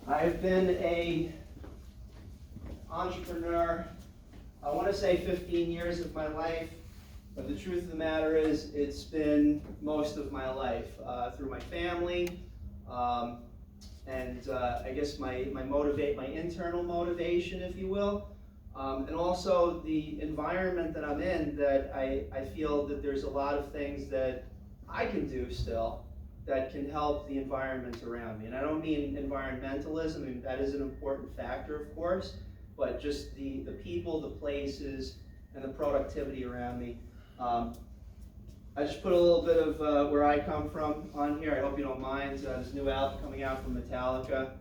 I've been a entrepreneur, I want to say 15 years of my life, but the truth of the matter is it's been most of my life through my family, and I guess my internal motivation, if you will, and also the environment that I'm in, that I feel that there's a lot of things that I can do still that can help the environment around me. And I don't mean environmentalism, I mean, that is an important factor, of course, but just the people, the places, and the productivity around me. I just put a little bit of where I come from on here. I hope you don't mind. This new album coming out from Metallica.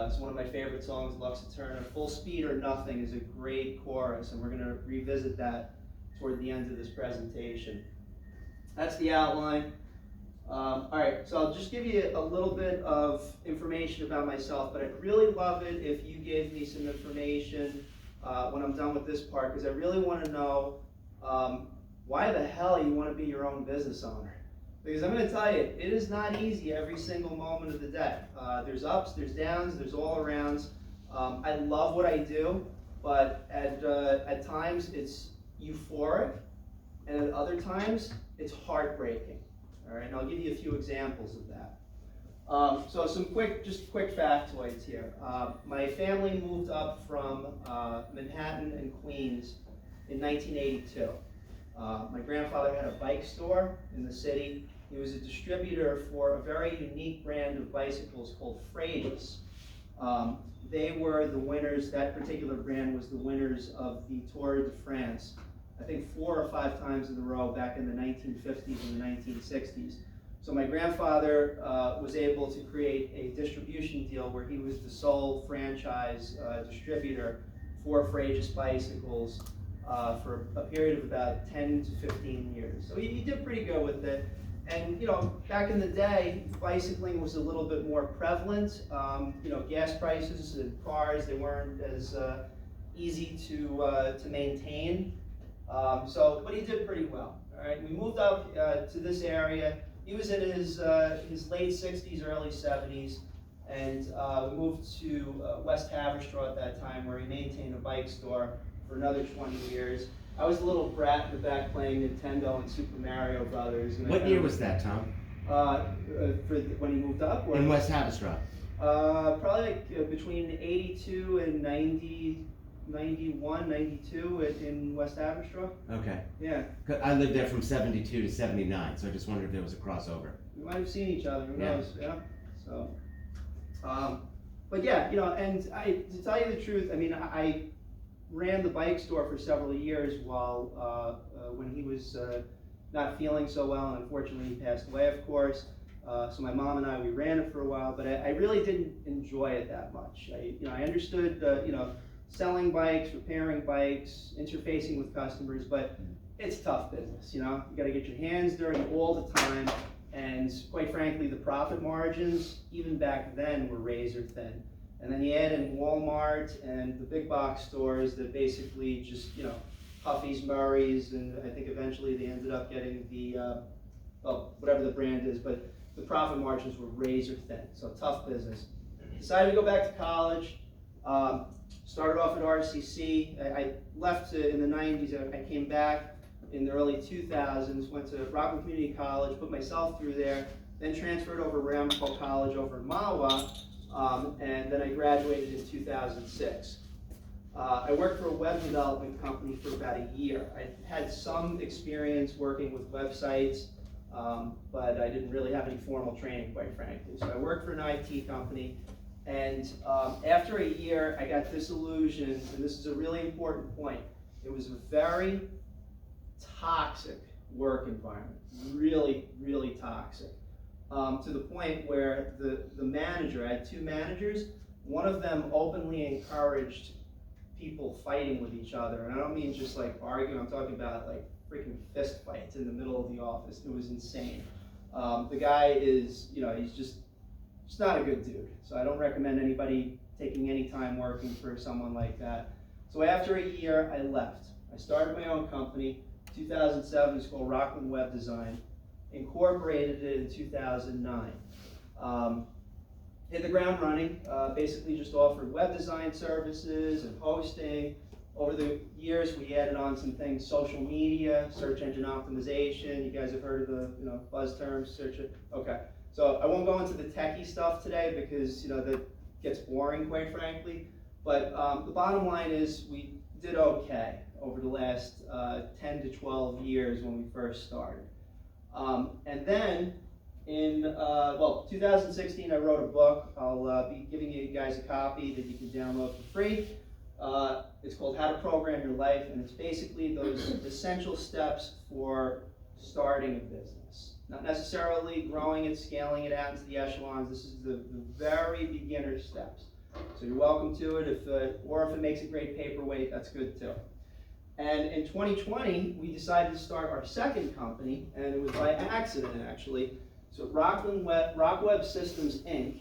It's one of my favorite songs, Lux Eterna. Full Speed or Nothing is a great chorus, and we're going to revisit that toward the end of this presentation. That's the outline. All right, so I'll just give you a little bit of information about myself, but I'd really love it if you gave me some information when I'm done with this part, because I really want to know why the hell you want to be your own business owner. Because I'm going to tell you, it is not easy every single moment of the day. There's ups, there's downs, there's all arounds. I love what I do, but at times it's euphoric, and at other times it's heartbreaking. All right, and I'll give you a few examples of that. So some quick factoids here. My family moved up from Manhattan and Queens in 1982. My grandfather had a bike store in the city. He was a distributor for a very unique brand of bicycles called Frejus. They were the winners, that particular brand was the winners of the Tour de France, I think 4 or 5 times in a row back in the 1950s and the 1960s. So my grandfather was able to create a distribution deal where he was the sole franchise distributor for Frejus bicycles for a period of about 10 to 15 years. So he did pretty good with it. And, you know, back in the day, bicycling was a little bit more prevalent. You know, gas prices and cars, they weren't as easy to maintain. But he did pretty well. All right, we moved up to this area. He was in his late 60s, early 70s, and we moved to West Haverstraw at that time, where he maintained a bike store for another 20 years. I was a little brat in the back playing Nintendo and Super Mario Brothers. And what year was that, Tom? When he moved up? Or, in West Haverstraw? Probably like, between 82 and 91, 92 in West Haverstraw. Okay. Yeah. I lived there from 72 to 79, so I just wondered if there was a crossover. We might have seen each other, who Yeah. knows, yeah. So, but yeah, you know, and to tell you the truth, I mean, I ran the bike store for several years while, when he was not feeling so well, and unfortunately he passed away, of course. So my mom and I, we ran it for a while, but I really didn't enjoy it that much. I understood, you know, selling bikes, repairing bikes, interfacing with customers, but it's tough business, you know? You gotta get your hands dirty all the time, and quite frankly, the profit margins, even back then, were razor thin. And then you add in Walmart and the big box stores that basically just, you know, Huffy's, Murray's, and I think eventually they ended up getting the, whatever the brand is, but the profit margins were razor thin, so tough business. Decided to go back to college. Started off at RCC. I left in the 90s. I came back in the early 2000s, went to Rockland Community College, put myself through there, then transferred over to Ramapo College over in Mahwah, and then I graduated in 2006. I worked for a web development company for about a year. I had some experience working with websites, but I didn't really have any formal training, quite frankly. So I worked for an IT company. And after a year, I got disillusioned, and this is a really important point. It was a very toxic work environment, really, really toxic, to the point where the manager, I had 2 managers, one of them openly encouraged people fighting with each other, and I don't mean just like arguing, I'm talking about like freaking fist fights in the middle of the office. It was insane. The guy is, you know, he's just not a good dude. So I don't recommend anybody taking any time working for someone like that. So after a year, I left. I started my own company. 2007, it's called Rockland Web Design. Incorporated it in 2009. hit the ground running, basically just offered web design services and hosting. Over the years, we added on some things, social media, search engine optimization. You guys have heard of the buzz terms, search it. Okay, so I won't go into the techie stuff today because that gets boring, quite frankly. But the bottom line is we did okay over the last 10 to 12 years when we first started. And then in 2016, I wrote a book. I'll be giving you guys a copy that you can download for free. It's called How to Program Your Life, and it's basically those essential steps for starting a business. Not necessarily growing it, scaling it out into the echelons. This is the very beginner steps. So you're welcome to it, or if it makes a great paperweight, that's good too. And in 2020, we decided to start our second company, and it was by accident actually. So Rock Web Systems Inc.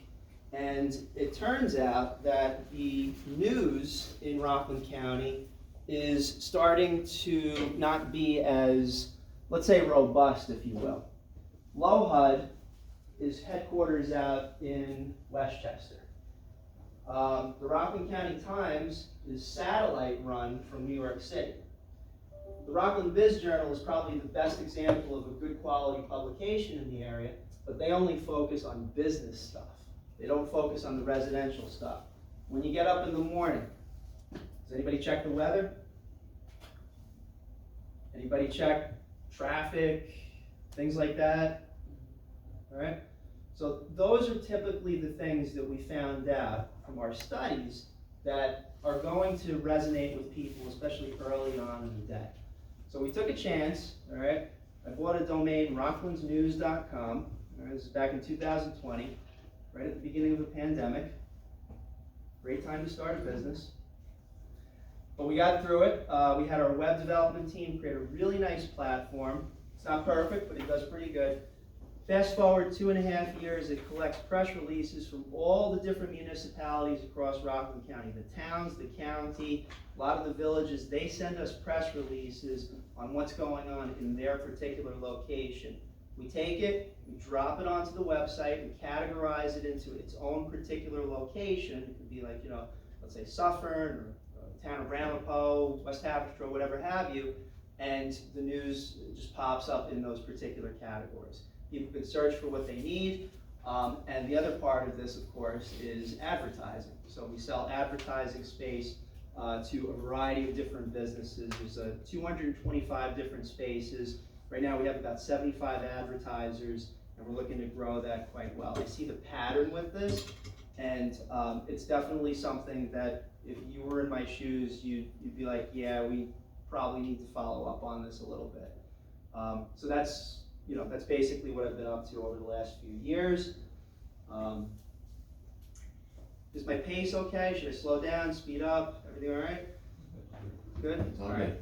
And it turns out that the news in Rockland County is starting to not be as, let's say, robust, if you will. LOHUD is headquarters out in Westchester. The Rockland County Times is satellite run from New York City. The Rockland Biz Journal is probably the best example of a good quality publication in the area, but they only focus on business stuff. They don't focus on the residential stuff. When you get up in the morning, does anybody check the weather? Anybody check traffic, things like that? All right? So those are typically the things that we found out from our studies that are going to resonate with people, especially early on in the day. So we took a chance, all right? I bought a domain, rocklandsnews.com. All right, this is back in 2020. Right at the beginning of the pandemic. Great time to start a business. But we got through it. We had our web development team create a really nice platform. It's not perfect, but it does pretty good. Fast forward 2.5 years, it collects press releases from all the different municipalities across Rockland County. The towns, the county, a lot of the villages, they send us press releases on what's going on in their particular location. We take it, we drop it onto the website, we categorize it into its own particular location. It could be like, let's say Suffern, or town of Ramapo, West Haverstraw, whatever have you, and the news just pops up in those particular categories. People can search for what they need, and the other part of this, of course, is advertising. So we sell advertising space to a variety of different businesses. There's 225 different spaces. Right now we have about 75 advertisers, and we're looking to grow that quite well. I see the pattern with this, and it's definitely something that if you were in my shoes, you'd be like, yeah, we probably need to follow up on this a little bit. So that's basically what I've been up to over the last few years. Is my pace okay? Should I slow down, speed up? Everything all right? Good? It's all right.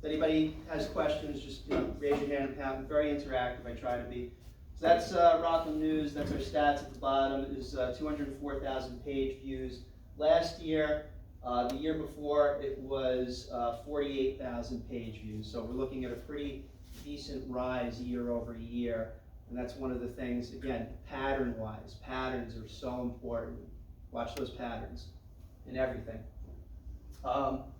If anybody has questions, just raise your hand. I'm very interactive. I try to be. So that's Rockland News. That's our stats at the bottom. It is 204,000 page views. Last year, the year before, it was 48,000 page views. So we're looking at a pretty decent rise year over year. And that's one of the things, again, pattern-wise. Patterns are so important. Watch those patterns in everything.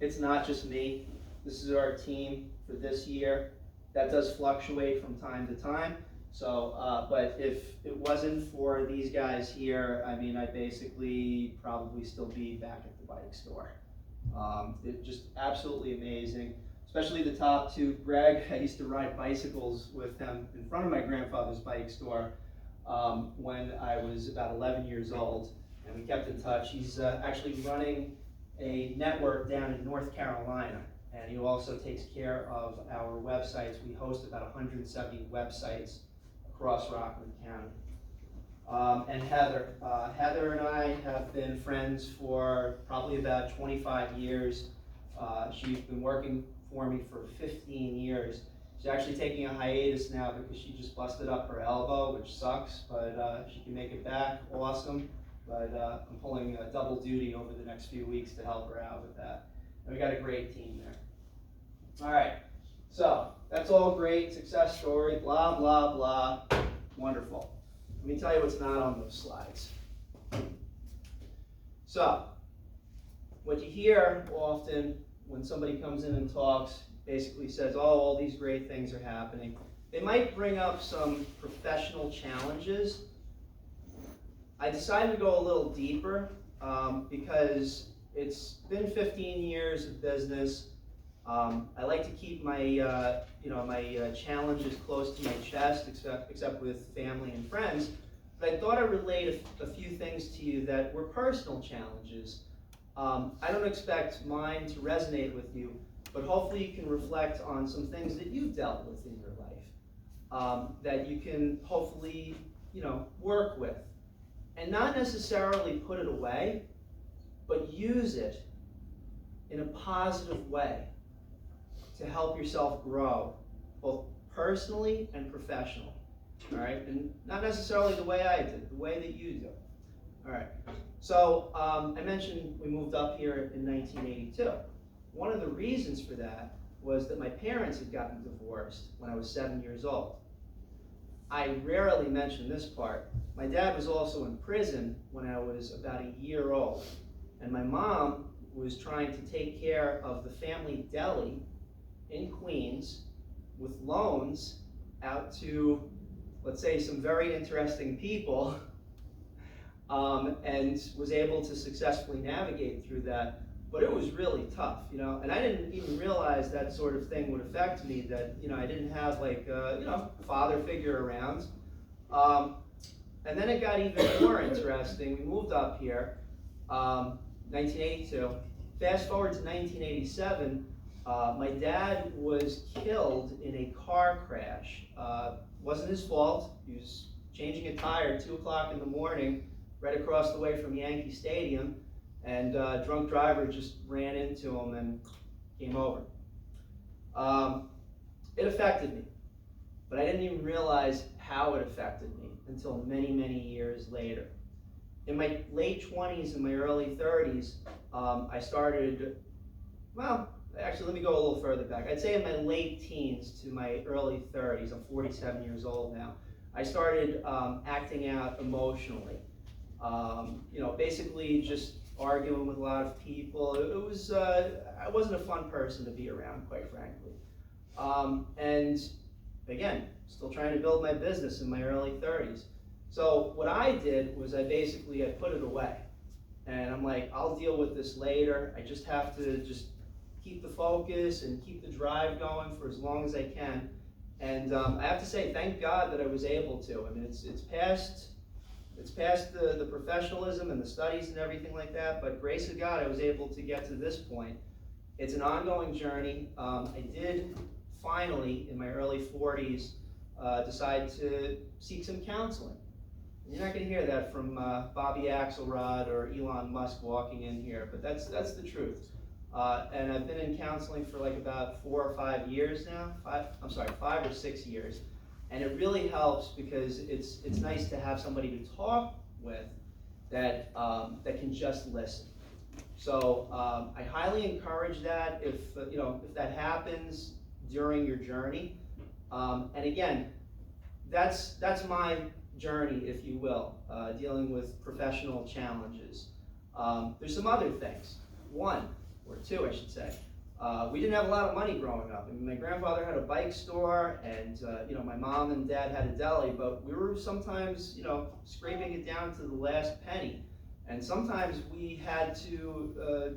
It's not just me. This is our team for this year. That does fluctuate from time to time. So, but if it wasn't for these guys here, I mean, I'd basically probably still be back at the bike store. It's just absolutely amazing, especially the top two. Greg, I used to ride bicycles with him in front of my grandfather's bike store when I was about 11 years old, and we kept in touch. He's actually running a network down in North Carolina. And he also takes care of our websites. We host about 170 websites across Rockland County. And Heather. Heather and I have been friends for probably about 25 years. She's been working for me for 15 years. She's actually taking a hiatus now because she just busted up her elbow, which sucks, but she can make it back. Awesome. But I'm pulling double duty over the next few weeks to help her out with that. And we got a great team there. All right, so that's all great, success story, blah, blah, blah, wonderful. Let me tell you what's not on those slides. So, what you hear often when somebody comes in and talks, basically says, oh, all these great things are happening. They might bring up some professional challenges. I decided to go a little deeper because it's been 15 years of business. I like to keep my, my challenges close to my chest, except with family and friends. But I thought I'd relate a few things to you that were personal challenges. I don't expect mine to resonate with you, but hopefully you can reflect on some things that you've dealt with in your life that you can hopefully, work with. And not necessarily put it away, but use it in a positive way to help yourself grow, both personally and professionally. All right, and not necessarily the way I did, the way that you do. All right, so I mentioned we moved up here in 1982. One of the reasons for that was that my parents had gotten divorced when I was 7 years old. I rarely mention this part. My dad was also in prison when I was about a year old, and my mom was trying to take care of the family deli in Queens with loans out to, let's say, some very interesting people, and was able to successfully navigate through that. But it was really tough, and I didn't even realize that sort of thing would affect me, that, I didn't have like, father figure around. And then it got even more interesting. We moved up here, 1982. Fast forward to 1987, my dad was killed in a car crash. Wasn't his fault. He was changing a tire at 2 o'clock in the morning, right across the way from Yankee Stadium. And a drunk driver just ran into him and came over. It affected me, but I didn't even realize how it affected me until many, many years later. In my late 20s and my early 30s, I started, actually let me go a little further back. I'd say in my late teens to my early 30s, I'm 47 years old now, I started acting out emotionally. Basically just arguing with a lot of people. It was, I wasn't a fun person to be around, quite frankly. And again, still trying to build my business in my early 30s. So what I did was I put it away. And I'm like, I'll deal with this later. I just have to keep the focus and keep the drive going for as long as I can. And I have to say, thank God that I was able to. I mean, it's past the professionalism and the studies and everything like that, but grace of God, I was able to get to this point. It's an ongoing journey. I did finally, in my early 40s, decide to seek some counseling. And you're not going to hear that from Bobby Axelrod or Elon Musk walking in here, but that's the truth. And I've been in counseling for like about 4 or 5 years now. 5 or 6 years. And it really helps because it's nice to have somebody to talk with that can just listen. So I highly encourage that if that happens during your journey. And again, that's my journey, if you will, dealing with professional challenges. There's some other things. One or two, I should say. We didn't have a lot of money growing up. I mean, my grandfather had a bike store, and my mom and dad had a deli, but we were sometimes, scraping it down to the last penny. And sometimes we had to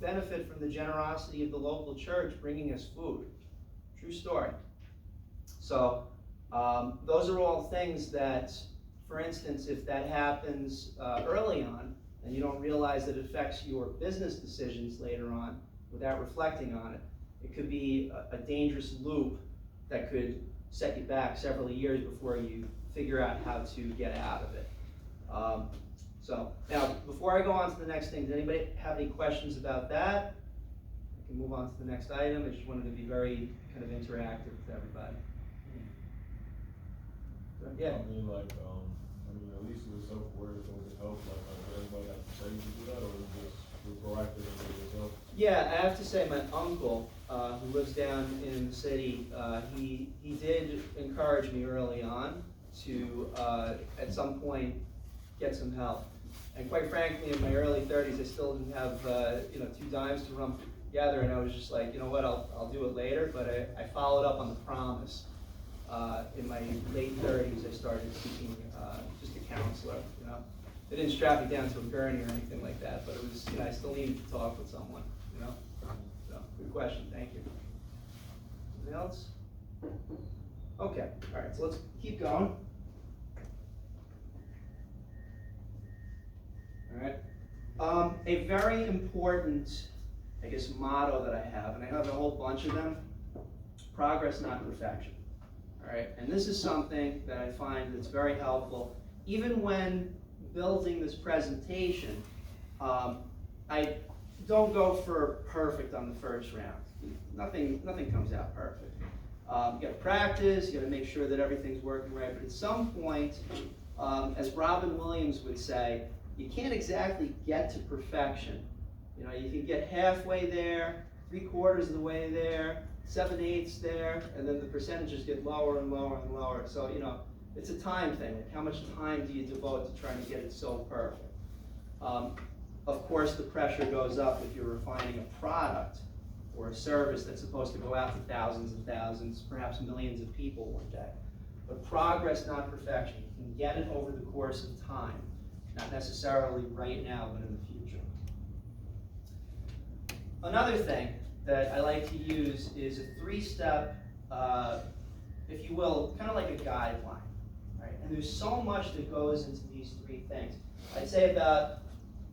benefit from the generosity of the local church bringing us food. True story. So those are all things that, for instance, if that happens early on, and you don't realize that it affects your business decisions later on, without reflecting on it, it could be a dangerous loop that could set you back several years before you figure out how to get out of it. So now, before I go on to the next thing, does anybody have any questions about that? I can move on to the next item. I just wanted to be very kind of interactive with everybody. Yeah. At least with self-awareness or with help, does anybody have to say you do that, or is it just you're proactive in yourself? Yeah, I have to say my uncle, who lives down in the city, he did encourage me early on to, at some point, get some help. And quite frankly, in my early 30s, I still didn't have, 2 dimes to run together, and I was just like, you know what, I'll do it later, but I followed up on the promise. In my late 30s, I started seeking just a counselor, They didn't strap me down to a gurney or anything like that, but it was, I still needed to talk with someone, So, good question, thank you. Anything else? Okay, all right, so let's keep going. All right. A very important, motto that I have, and I have a whole bunch of them: progress, not perfection. All right, and this is something that I find that's very helpful, even when building this presentation. I don't go for perfect on the first round. Nothing comes out perfect. You got to practice. You got to make sure that everything's working right. But at some point, as Robin Williams would say, you can't exactly get to perfection. You can get halfway there, 3/4 of the way there, 7/8 there, and then the percentages get lower and lower and lower. So, it's a time thing. Like, how much time do you devote to trying to get it so perfect? Of course, the pressure goes up if you're refining a product or a service that's supposed to go out to thousands and thousands, perhaps millions of people one day. But progress, not perfection. You can get it over the course of time. Not necessarily right now, but in the future. Another thing that I like to use is a 3-step, if you will, kind of like a guideline, right? And there's so much that goes into these 3 things. I'd say about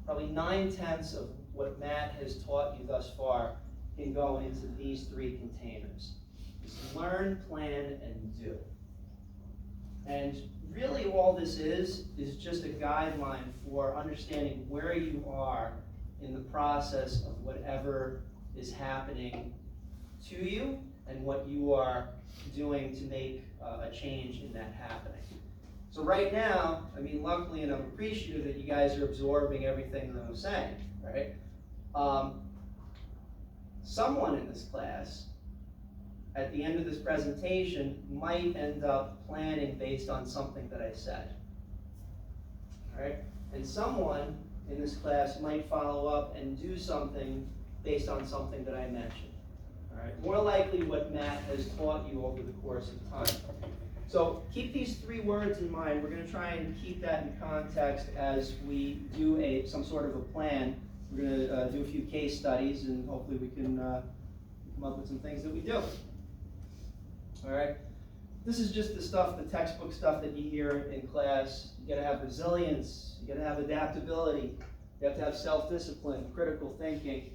probably 9/10 of what Matt has taught you thus far can go into these 3 containers. It's learn, plan, and do. And really all this is just a guideline for understanding where you are in the process of whatever is happening to you and what you are doing to make a change in that happening. So right now, luckily, and I'm appreciative that you guys are absorbing everything that I'm saying, right? Someone in this class, at the end of this presentation, might end up planning based on something that I said, all right? And someone in this class might follow up and do something based on something that I mentioned, all right? More likely what Matt has taught you over the course of time. So keep these 3 words in mind. We're going to try and keep that in context as we do some sort of a plan. We're going to do a few case studies, and hopefully we can come up with some things that we do. All right. This is just the stuff, the textbook stuff that you hear in class. You got to have resilience. You got to have adaptability. You have to have self-discipline, critical thinking.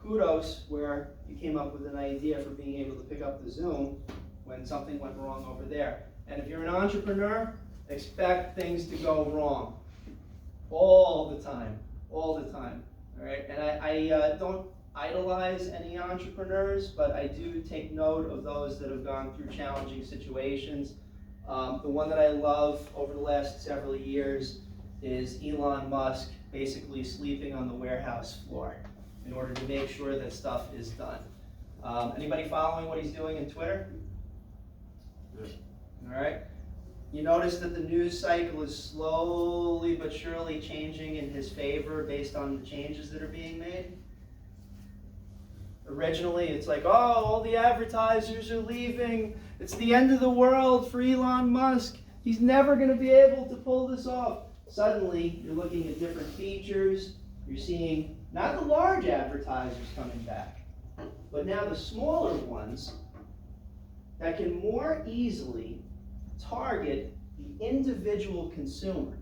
Kudos where you came up with an idea for being able to pick up the Zoom when something went wrong over there. And if you're an entrepreneur, expect things to go wrong all the time, all right? And I don't idolize any entrepreneurs, but I do take note of those that have gone through challenging situations. The one that I love over the last several years is Elon Musk basically sleeping on the warehouse floor in order to make sure that stuff is done. Anybody following what he's doing in Twitter? Yeah. All right. You notice that the news cycle is slowly but surely changing in his favor based on the changes that are being made. Originally, it's like, oh, all the advertisers are leaving. It's the end of the world for Elon Musk. He's never going to be able to pull this off. Suddenly, you're looking at different features. You're seeing not the large advertisers coming back, but now the smaller ones that can more easily target the individual consumer.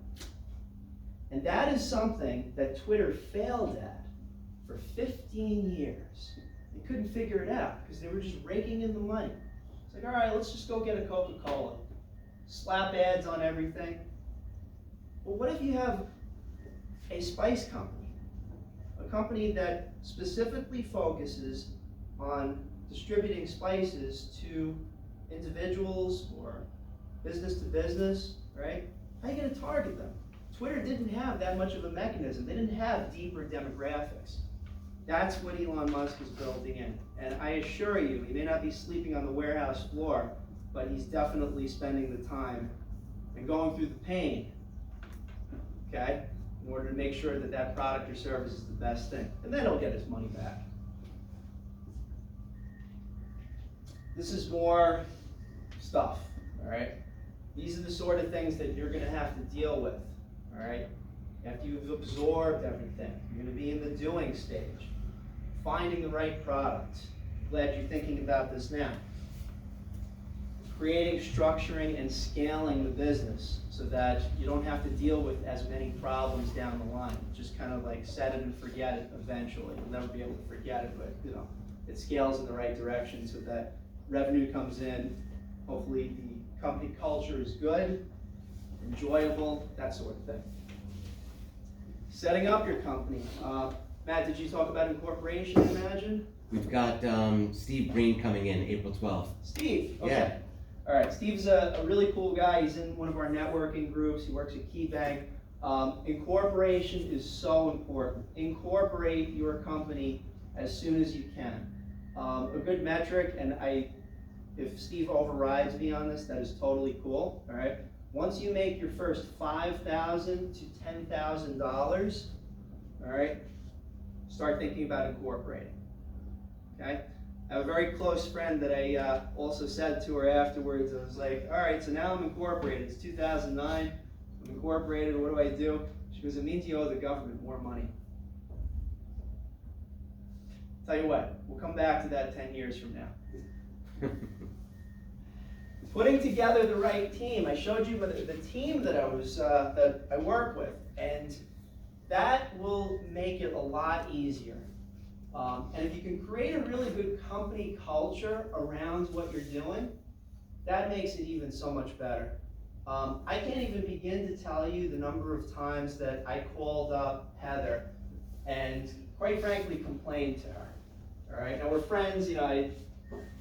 And that is something that Twitter failed at for 15 years. They couldn't figure it out because they were just raking in the money. It's like, all right, let's just go get a Coca-Cola. Slap ads on everything. Well, what if you have a spice company? A company that specifically focuses on distributing spices to individuals or business to business, right? How are you going to target them? Twitter didn't have that much of a mechanism. They didn't have deeper demographics. That's what Elon Musk is building in. And I assure you, he may not be sleeping on the warehouse floor, but he's definitely spending the time and going through the pain, okay, in order to make sure that that product or service is the best thing. And then he'll get his money back. This is more stuff, all right? These are the sort of things that you're gonna have to deal with, all right? After you've absorbed everything, you're gonna be in the doing stage, finding the right product. Glad you're thinking about this now. Creating, structuring, and scaling the business so that you don't have to deal with as many problems down the line. Just kind of like set it and forget it eventually. You'll never be able to forget it, but you know, it scales in the right direction so that revenue comes in. Hopefully the company culture is good, enjoyable, that sort of thing. Setting up your company. Matt, did you talk about incorporation, I imagine? We've got Steve Green coming in April 12th. Steve, okay. Yeah. All right, Steve's a really cool guy. He's in one of our networking groups. He works at KeyBank. Incorporation is so important. Incorporate your company as soon as you can. A good metric, and if Steve overrides me on this, that is totally cool, all right? Once you make your first $5,000 to $10,000, all right, start thinking about incorporating, okay? I have a very close friend that I also said to her afterwards, I was like, all right, so now I'm incorporated. It's 2009, I'm incorporated, what do I do? She goes, it means you owe the government more money. Tell you what, we'll come back to that 10 years from now. Putting together the right team. I showed you the team that I work with, and that will make it a lot easier. And if you can create a really good company culture around what you're doing, that makes it even so much better. I can't even begin to tell you the number of times that I called up Heather and quite frankly complained to her. All right, now we're friends, you know,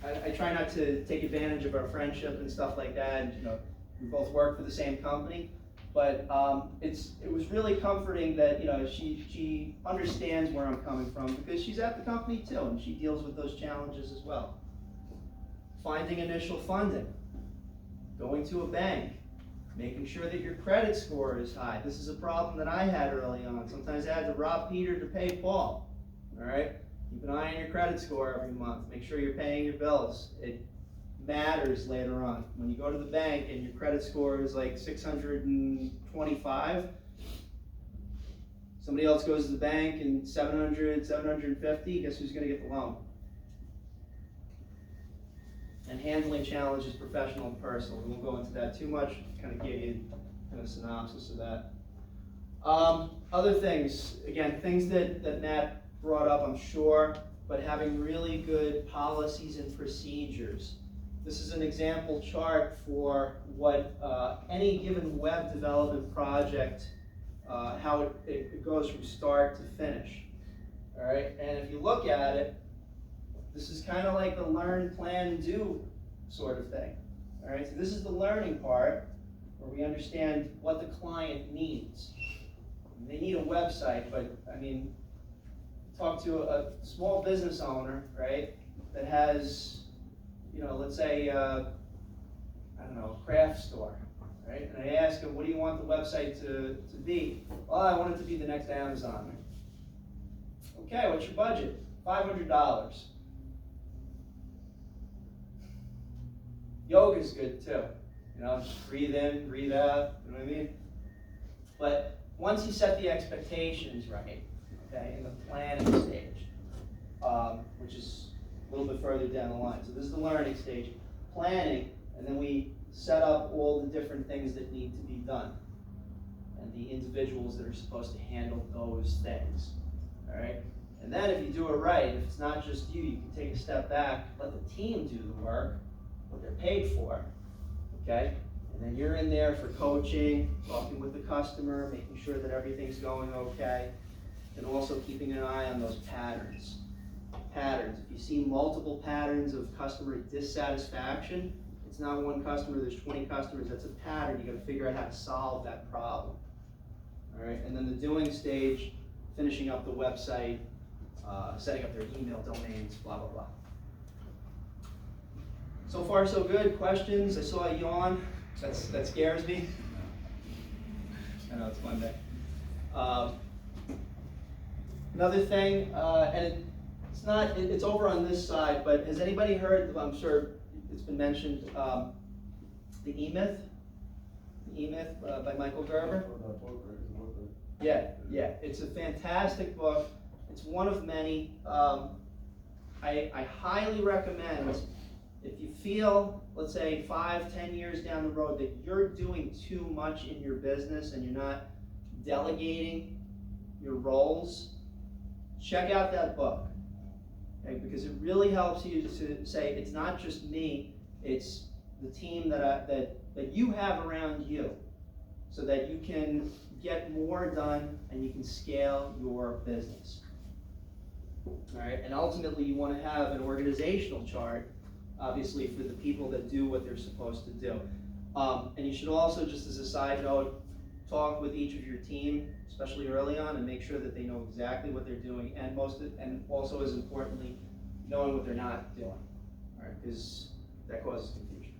I try not to take advantage of our friendship and stuff like that, and you know, we both work for the same company. But it was really comforting that, you know, she understands where I'm coming from because she's at the company too, and she deals with those challenges as well. Finding initial funding, going to a bank, making sure that your credit score is high. This is a problem that I had early on. Sometimes I had to rob Peter to pay Paul. All right, keep an eye on your credit score every month. Make sure you're paying your bills. It matters later on. When you go to the bank and your credit score is like 625, somebody else goes to the bank and 700, 750, guess who's going to get the loan? And handling challenges, professional and personal. We won't go into that too much, kind of give you kind of synopsis of that. Other things, again, things that Matt brought up, I'm sure, but having really good policies and procedures. This is an example chart for what any given web development project, how it goes from start to finish. All right, and if you look at it, this is kind of like the learn, plan, do sort of thing. All right, so this is the learning part where we understand what the client needs. They need a website, but I mean, talk to a small business owner, right, that has, you know, let's say, I don't know, a craft store, right? And I ask him, what do you want the website to be? Well, I want it to be the next Amazon. Okay, what's your budget? $500. Yoga's good too. You know, just breathe in, breathe out, you know what I mean? But once you set the expectations right, okay, in the planning stage, which is a little bit further down the line. So this is the learning stage, planning, and then we set up all the different things that need to be done and the individuals that are supposed to handle those things, all right? And then if you do it right, if it's not just you, you can take a step back, let the team do the work, what they're paid for, okay? And then you're in there for coaching, talking with the customer, making sure that everything's going okay, and also keeping an eye on those patterns. If you see multiple patterns of customer dissatisfaction, it's not one customer, there's 20 customers, that's a pattern. You gotta figure out how to solve that problem. All right, and then the doing stage, finishing up the website, setting up their email domains, blah, blah, blah. So far, so good. Questions? I saw a yawn. That scares me. I know it's Monday. Um, Another thing, it's not, it's over on this side, but has anybody heard, I'm sure it's been mentioned, the E-Myth? The E-Myth by Michael Gerber? Yeah, it's a fantastic book. It's one of many. I highly recommend, if you feel, let's say 5-10 years down the road, that you're doing too much in your business and you're not delegating your roles, check out that book, okay? Because it really helps you to say, it's not just me, it's the team that you have around you, so that you can get more done and you can scale your business. All right, and ultimately you want to have an organizational chart, obviously, for the people that do what they're supposed to do. And you should also, just as a side note, talk with each of your team, especially early on, and make sure that they know exactly what they're doing, and also as importantly, knowing what they're not doing. All right, because that causes confusion.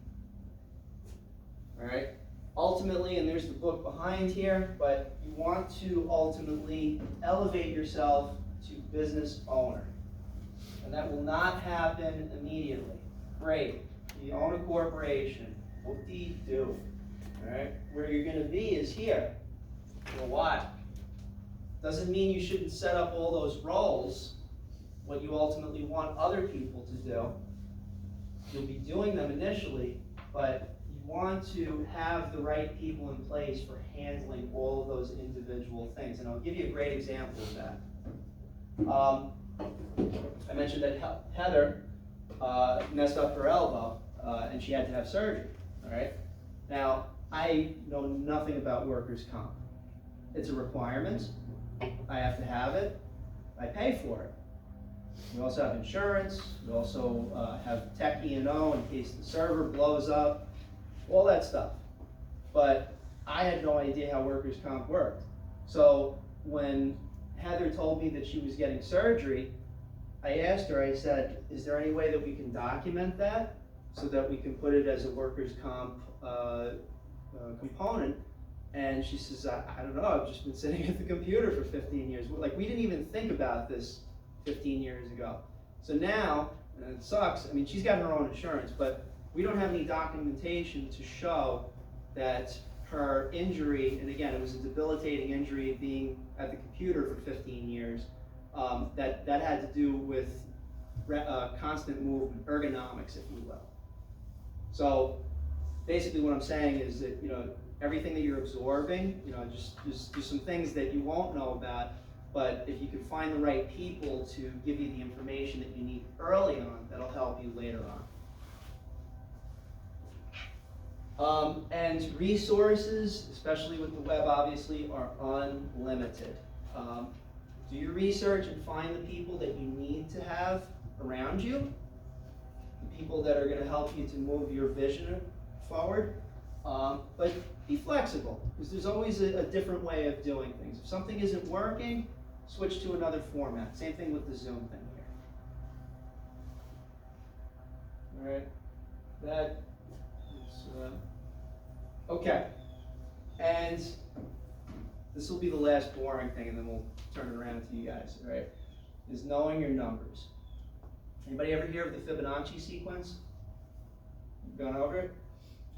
All right. Ultimately, and there's the book behind here, but you want to ultimately elevate yourself to business owner. And that will not happen immediately. Great, you own a corporation. What do you do? All right, where you're going to be is here for a while. Doesn't mean you shouldn't set up all those roles, what you ultimately want other people to do. You'll be doing them initially, but you want to have the right people in place for handling all of those individual things. And I'll give you a great example of that. I mentioned that Heather messed up her elbow, and she had to have surgery, all right? Now, I know nothing about workers' comp. It's a requirement. I have to have it. I pay for it. We also have insurance. We also have tech E&O in case the server blows up, all that stuff. But I had no idea how workers' comp worked. So when Heather told me that she was getting surgery, I asked her, I said, is there any way that we can document that so that we can put it as a workers' comp component? And she says, I don't know, I've just been sitting at the computer for 15 years. Like, we didn't even think about this 15 years ago. So now, and it sucks, I mean, she's got her own insurance, but we don't have any documentation to show that her injury, and again, it was a debilitating injury being at the computer for 15 years, that had to do with constant movement, ergonomics, if you will. So basically what I'm saying is that, everything that you're absorbing, just some things that you won't know about, but if you can find the right people to give you the information that you need early on, that'll help you later on. And resources, especially with the web, obviously, are unlimited. Do your research and find the people that you need to have around you, the people that are going to help you to move your vision forward. But be flexible, because there's always a different way of doing things. If something isn't working, switch to another format. Same thing with the Zoom thing here. All right, that is okay. And this will be the last boring thing, and then we'll turn it around to you guys. All right, is knowing your numbers. Anybody ever hear of the Fibonacci sequence? You've gone over it?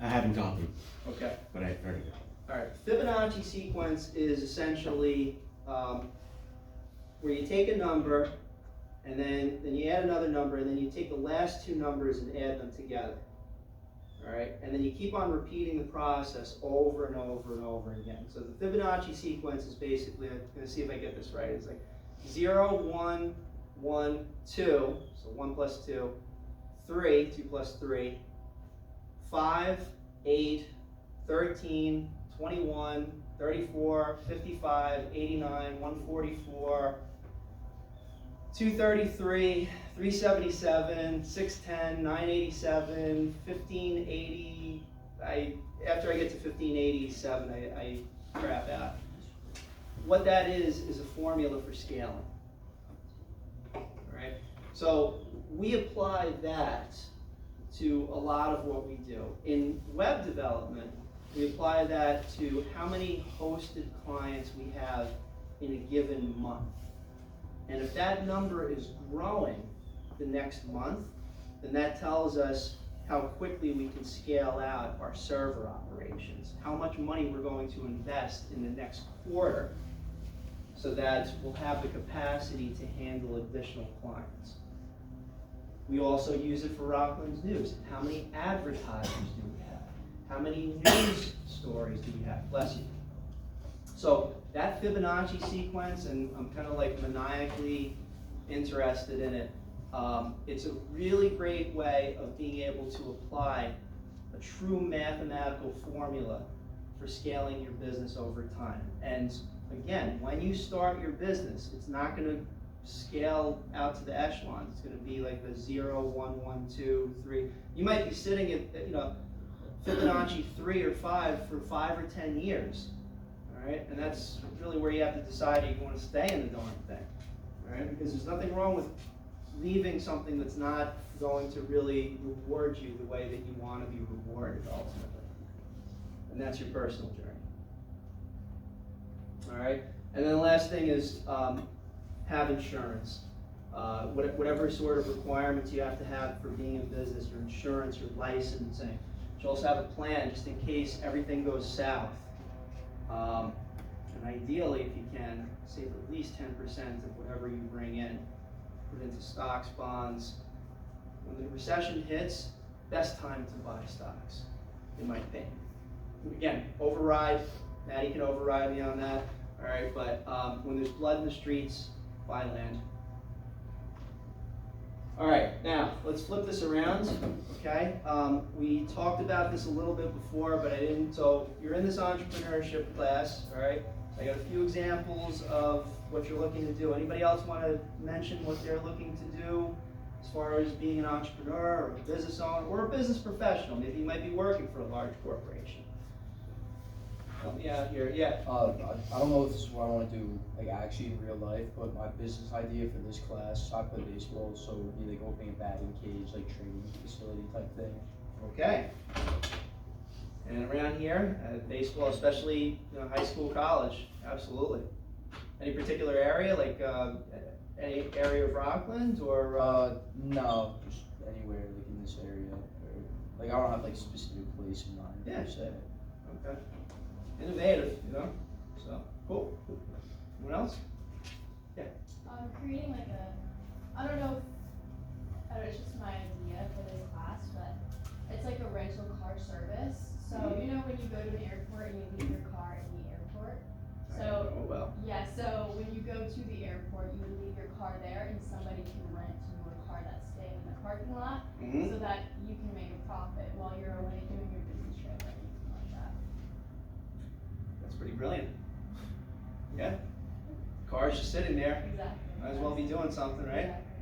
I haven't gone through, Okay. but I've heard of it. All right, Fibonacci sequence is essentially where you take a number, and then you add another number, and then you take the last two numbers and add them together. All right, and then you keep on repeating the process over and over and over again. So the Fibonacci sequence is basically, I'm going to see if I get this right, it's like 0, 1, 1, 2, so 1 plus 2, 3, 2 plus 3, 5, 8, 13, 21, 34, 55, 89, 144, 233, 377, 610, 987, 1580. After I get to 1587, I crap out. What that is a formula for scaling. All right. So we apply that to a lot of what we do. In web development, we apply that to how many hosted clients we have in a given month. And if that number is growing the next month, then that tells us how quickly we can scale out our server operations, how much money we're going to invest in the next quarter, so that we'll have the capacity to handle additional clients. We also use it for Rockland's News. How many advertisers do we have? How many news stories do we have? Bless you. So that Fibonacci sequence, and I'm kind of like maniacally interested in it, it's a really great way of being able to apply a true mathematical formula for scaling your business over time. And again, when you start your business, it's not going to scale out to the echelon. It's going to be like the 0, 1, 1, 2, 3. You might be sitting at, you know, Fibonacci 3 or 5 for 5 or 10 years. All right, and that's really where you have to decide if you want to stay in the darn thing. All right, because there's nothing wrong with leaving something that's not going to really reward you the way that you want to be rewarded ultimately. And that's your personal journey. All right, and then the last thing is have insurance. Whatever sort of requirements you have to have for being in business, your insurance, your licensing. You should also have a plan just in case everything goes south. And ideally, if you can, save at least 10% of whatever you bring in. Put into stocks, bonds. When the recession hits, best time to buy stocks, in my opinion. Again, override. Maddie can override me on that. All right, but when there's blood in the streets, buy land. All right, now let's flip this around. Okay, we talked about this a little bit before, but I didn't. So you're in this entrepreneurship class. All right, I got a few examples of what you're looking to do. Anybody else want to mention what they're looking to do as far as being an entrepreneur or a business owner or a business professional? Maybe you might be working for a large corporation. Help me out here. Yeah. I don't know if this is what I want to do, like actually in real life, but my business idea for this class, I play baseball, so it would be like opening a batting cage, like training facility type thing. Okay. And around here, baseball, especially high school, college, absolutely. Any particular area, like any area of Rockland, or? No, just anywhere like in this area. Or, like I don't have like a specific place in mind. Yeah. Per se. Okay. Innovative, so cool. Anyone else? Yeah. Creating like I don't know, it's just my idea for this class, but it's like a rental car service. So, when you go to an airport and you leave your car in the airport. So, Oh, well. yeah, so when you go to the airport, you would leave your car there and somebody can rent you a car that's staying in the parking lot so that you can make a profit while you're away doing your business trip or anything like that. That's pretty brilliant. Yeah. Car's just sitting there. Exactly. Might as well be doing something, right? Exactly.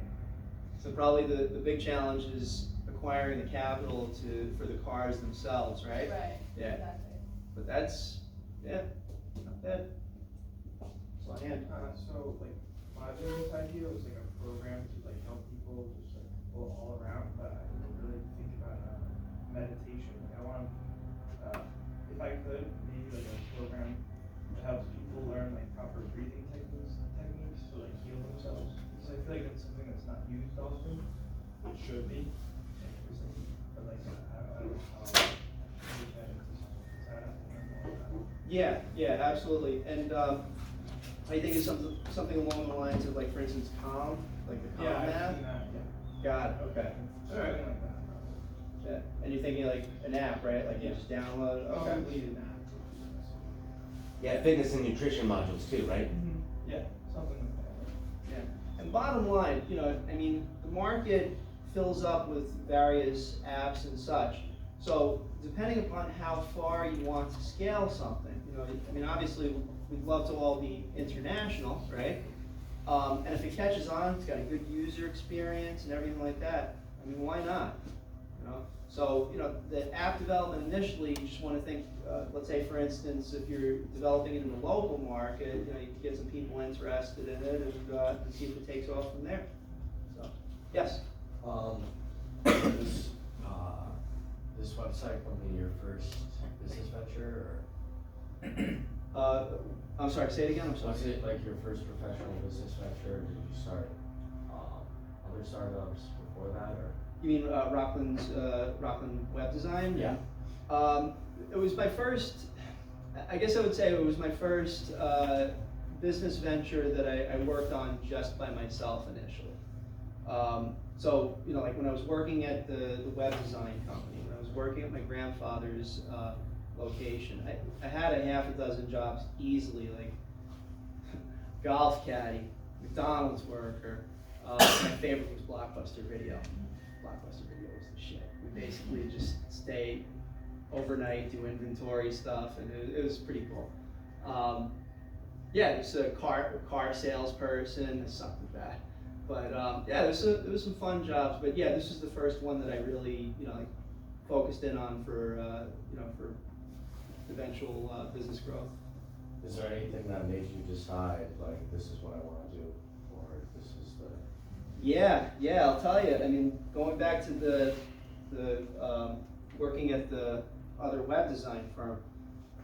So probably the big challenge is acquiring the capital for the cars themselves, right? Right. Yeah. Exactly. But that's, not bad. So So my business idea was like a program to like help people just like all around, but I didn't really think about meditation. Like I want, if I could, maybe like a program that helps people learn like proper breathing techniques to like heal themselves. Because I feel like it's something that's not used often. It should be, but like I don't know how. Yeah, absolutely. And I think it's something along the lines of, like, for instance, Calm, like the Calm I've app. seen that, yeah. Got it. Okay. All right. Something like that. Yeah. And you're thinking like an app, right? Like you Yeah. just download. Okay. Probably an app. Yeah, fitness and nutrition modules too, right? Yeah, something like that. Yeah. And bottom line, the market fills up with various apps and such. So depending upon how far you want to scale something, obviously we'd love to all be international, right? And if it catches on, it's got a good user experience and everything like that, why not? So, the app development initially, you just want to think, let's say for instance, if you're developing it in the local market, you can get some people interested in it and see if it takes off from there. So, yes? This website will be your first business venture, or? I'm sorry, say it again, I'm sorry. Was it like your first professional business venture, or did you start, other startups before that, or? You mean Rockland Web Design? Yeah. It was my first, I guess I would say it was my first business venture that I worked on just by myself initially. So, you know, like when I was working at the web design company, when I was working at my grandfather's location, I had a half a dozen jobs easily, like golf caddy, McDonald's worker. My favorite was Blockbuster Video. Blockbuster Video was the shit. We basically just stayed overnight, do inventory stuff, and it was pretty cool. Yeah, just a car salesperson, I sucked at that. But yeah, there was some fun jobs. But yeah, this was the first one that I really, you know, like focused in on for, you know, for eventual business growth. Is there anything that made you decide, like, this is what I wanna do, or this is the? Yeah, I'll tell you. I mean, going back to the working at the other web design firm.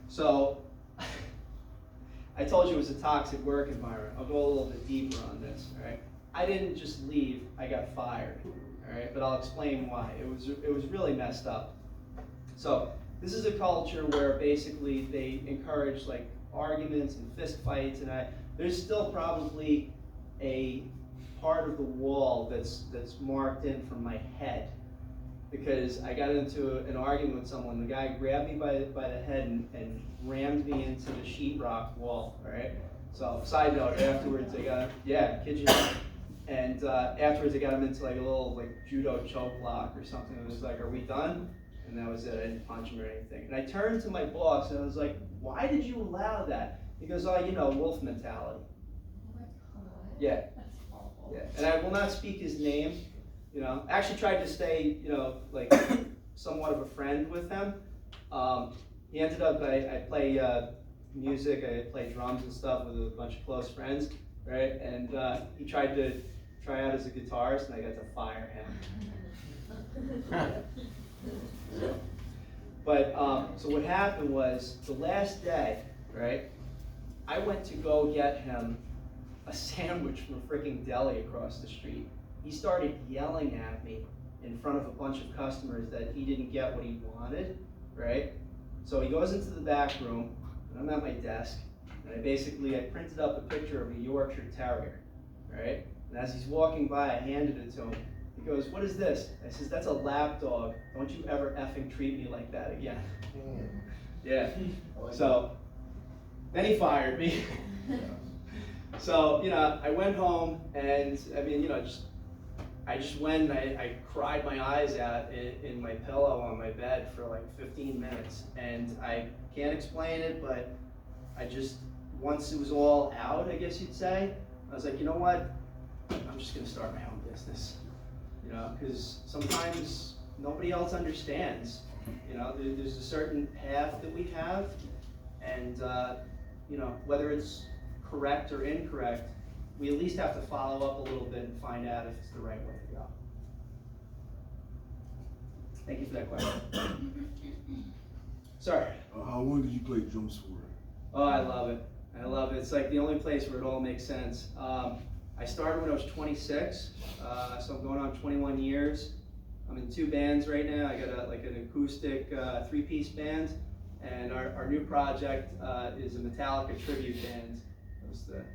So, I told you it was a toxic work environment. I'll go a little bit deeper on this, all right? I didn't just leave, I got fired, all right? But I'll explain why. It was really messed up. So, this is a culture where basically they encourage like arguments and fist fights, and there's still probably a part of the wall that's marked in from my head, because I got into an argument with someone. The guy grabbed me by the head and rammed me into the sheetrock wall, all right? So, side note, afterwards I got, yeah, kid you not. And afterwards I got him into like a little like judo choke block or something. It was like, are we done? And that was it. I didn't punch him or anything. And I turned to my boss and I was like, why did you allow that? He goes, oh, you know, wolf mentality. Yeah. That's awful. Yeah. And I will not speak his name. You know, I actually tried to stay, you know, like somewhat of a friend with him. He ended up, I play music, I play drums and stuff with a bunch of close friends, right? And he tried to try out as a guitarist, and I got to fire him. But, so what happened was, the last day, right, I went to go get him a sandwich from a freaking deli across the street. He started yelling at me in front of a bunch of customers that he didn't get what he wanted, right? So he goes into the back room, and I'm at my desk, and I printed up a picture of a Yorkshire Terrier, right? And as he's walking by, I handed it to him. He goes, what is this? I says, that's a lap dog. Don't you ever effing treat me like that again. Yeah. So, then he fired me. So, you know, I went home, and I mean, you know, I just went and I cried my eyes out in my pillow on my bed for like 15 minutes. And I can't explain it, but I just, once it was all out, I guess you'd say, I was like, you know what? I'm just gonna start my own business. You know, because sometimes nobody else understands. You know, there's a certain path that we have, and you know, whether it's correct or incorrect, we at least have to follow up a little bit and find out if it's the right way to go. Thank you for that question. Sorry. How long did you play drums for? Oh, I love it. I love it. It's like the only place where it all makes sense. I started when I was 26, so I'm going on 21 years. I'm in 2 bands right now. I got an acoustic 3-piece band, and our new project is a Metallica tribute band. That was the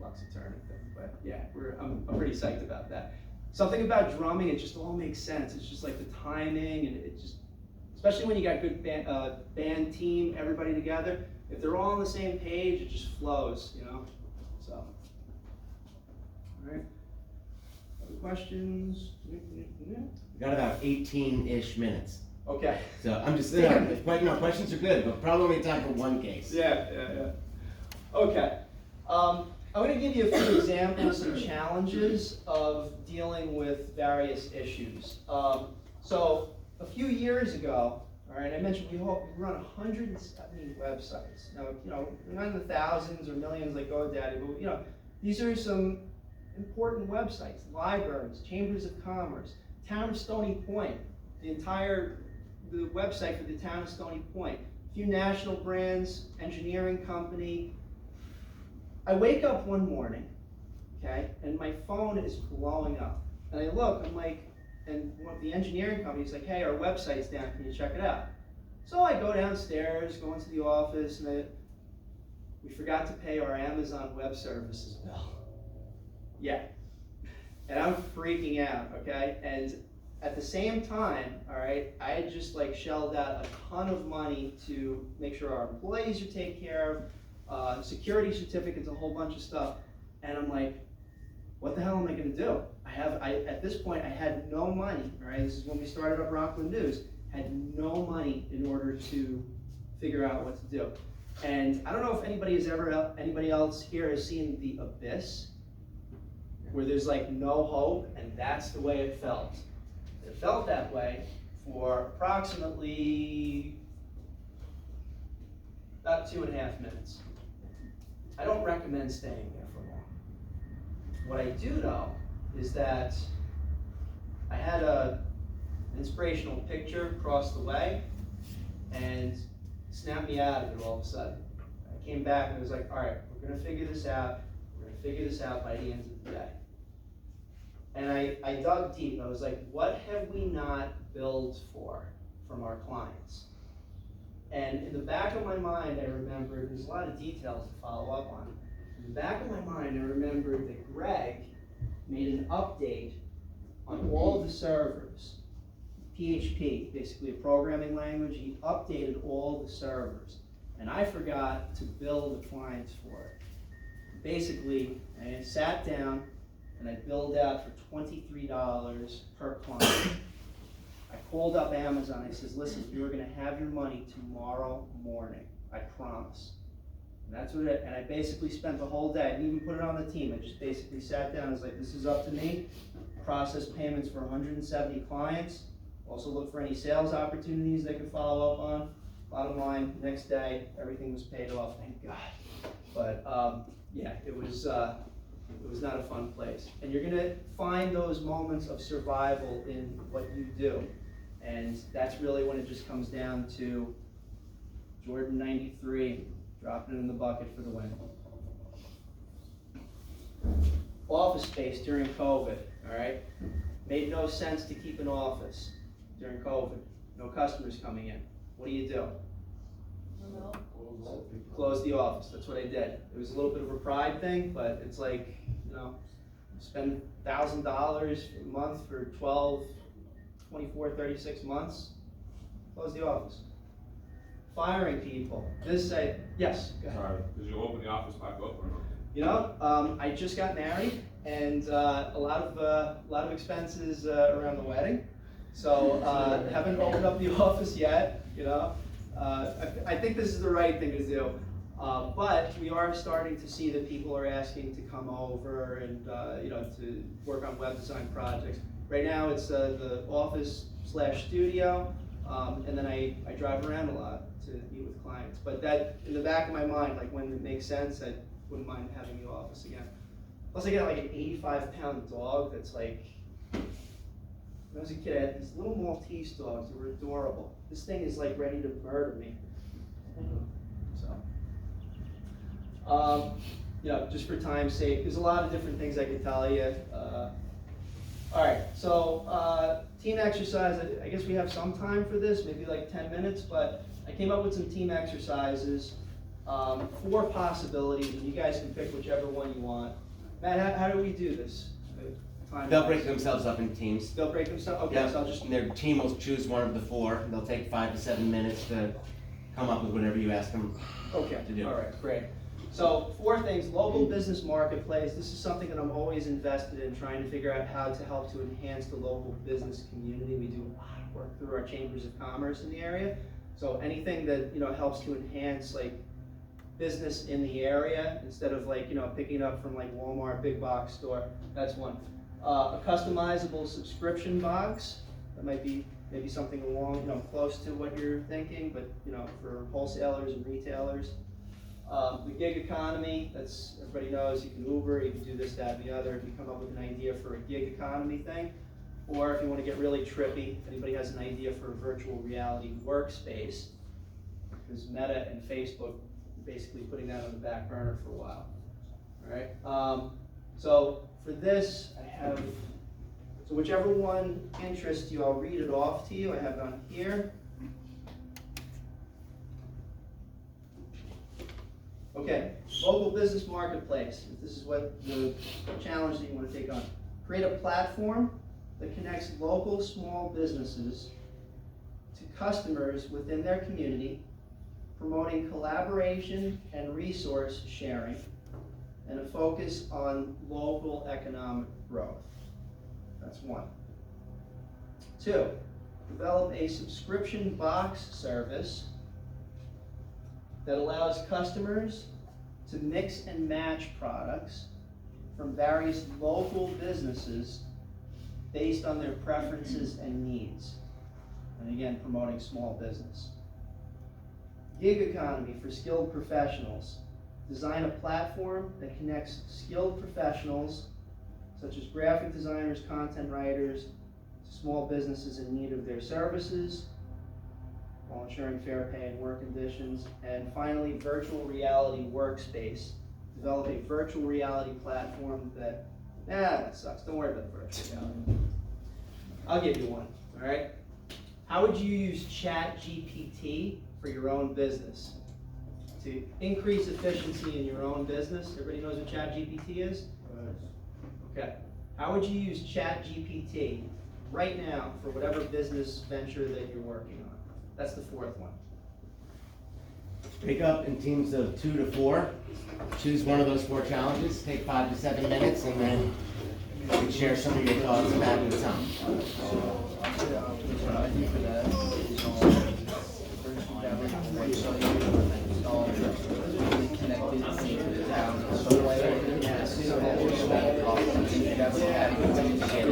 Lux Eternity thing, but yeah, I'm pretty psyched about that. Something about drumming, it just all makes sense. It's just like the timing, and it just, especially when you got good band team, everybody together. If they're all on the same page, it just flows, you know. So, all right. Other questions? We got about 18-ish minutes. Okay. So I'm just saying, no, questions are good, but probably only time for one case. Yeah. Okay. I'm going to give you a few examples and challenges of dealing with various issues. So a few years ago, all right, I mentioned we run 170 websites. Now, you know, we're not in the thousands or millions like GoDaddy, but you know, these are some important websites: libraries, chambers of commerce, town of Stony Point, the website for the town of Stony Point, a few national brands, engineering company, I wake up one morning, okay, and my phone is blowing up. And I look, I'm like, and one of the engineering company's like, hey, our website's down, can you check it out? So I go downstairs, go into the office, and we forgot to pay our Amazon Web Services bill. Yeah. And I'm freaking out, okay? And at the same time, all right, I had just like shelled out a ton of money to make sure our employees are taken care of, security certificates, a whole bunch of stuff. And I'm like, what the hell am I gonna do? At this point, I had no money, all right? This is when we started up Rockland News, had no money in order to figure out what to do. And I don't know if anybody else here has seen The Abyss, where there's like no hope, and that's the way it felt. It felt that way for approximately about 2.5 minutes. I don't recommend staying there for long. What I do know is that I had an inspirational picture across the way and snapped me out of it all of a sudden. I came back and it was like, all right, we're gonna figure this out. We're gonna figure this out by the end of the day. And I dug deep. I was like, what have we not billed for from our clients? And in the back of my mind, I remembered, there's a lot of details to follow up on. In the back of my mind, I remembered that Greg made an update on all the servers. PHP, basically a programming language, he updated all the servers. And I forgot to bill the clients for it. Basically, I sat down and I billed out for $23 per client. I called up Amazon, I says, listen, you're gonna have your money tomorrow morning, I promise. And that's what and I basically spent the whole day, I didn't even put it on the team, I just basically sat down, I was like, this is up to me. Process payments for 170 clients, also look for any sales opportunities they could follow up on. Bottom line, next day, everything was paid off, thank God. But yeah, it was not a fun place. And you're gonna find those moments of survival in what you do. And that's really when it just comes down to Jordan 93, dropping it in the bucket for the win. Office space during COVID, all right? Made no sense to keep an office during COVID. No customers coming in. What do? Close the office, that's what I did. It was a little bit of a pride thing, but it's like, you know, spend $1,000 a month for 12, 24, 36 months, close the office. Firing people, yes, go ahead. Sorry, did you open the office back up or not? You know, I just got married and a lot of expenses around the wedding. So haven't opened up the office yet, you know. I think this is the right thing to do. But we are starting to see that people are asking to come over and you know, to work on web design projects. Right now it's the office/studio, and then I drive around a lot to meet with clients. But that, in the back of my mind, like when it makes sense, I wouldn't mind having the office again. Plus I got like an 85-pound dog that's like, when I was a kid, I had these little Maltese dogs that were adorable. This thing is like ready to murder me. So, you know, just for time's sake, there's a lot of different things I could tell you. All right, so team exercise, I guess we have some time for this, maybe like 10 minutes, but I came up with some team exercises, 4 possibilities, and you guys can pick whichever one you want. Matt, how do we do this? They'll break themselves up in teams. They'll break themselves? Okay, Yeah, so I'll just... and their team will choose one of the 4. They'll take 5 to 7 minutes to come up with whatever you ask them to do. All right, great. So 4 things, local business marketplace. This is something that I'm always invested in, trying to figure out how to help to enhance the local business community. We do a lot of work through our chambers of commerce in the area. So anything that, you know, helps to enhance like business in the area instead of like, you know, picking it up from like Walmart, big box store, that's one. A customizable subscription box, that might be maybe something along, you know, close to what you're thinking, but you know, for wholesalers and retailers. The gig economy, that's, everybody knows, you can Uber, you can do this, that, and the other. If you come up with an idea for a gig economy thing, or if you want to get really trippy, if anybody has an idea for a virtual reality workspace, because Meta and Facebook are basically putting that on the back burner for a while. Alright, so for this, I have, so whichever one interests you, I'll read it off to you. I have it on here. Okay, local business marketplace. This is what the challenge that you want to take on. Create a platform that connects local small businesses to customers within their community, promoting collaboration and resource sharing, and a focus on local economic growth. That's one. 2, develop a subscription box service that allows customers to mix and match products from various local businesses based on their preferences and needs. And again, promoting small business. Gig economy for skilled professionals. Design a platform that connects skilled professionals, such as graphic designers, content writers, to small businesses in need of their services, while ensuring fair pay and work conditions. And finally, virtual reality workspace. Develop a virtual reality platform that sucks. Don't worry about the virtual reality. I'll give you one, all right? How would you use ChatGPT for your own business? To increase efficiency in your own business? Everybody knows what ChatGPT is? Okay. How would you use ChatGPT right now for whatever business venture that you're working on? That's the 4th one. Break up in teams of 2 to 4. Choose one of those 4 challenges. Take 5 to 7 minutes, and then you can share some of your thoughts about it time. What I do for that is first we have like a website really connected to the town in some way. So that we're small costs. We have like categories to get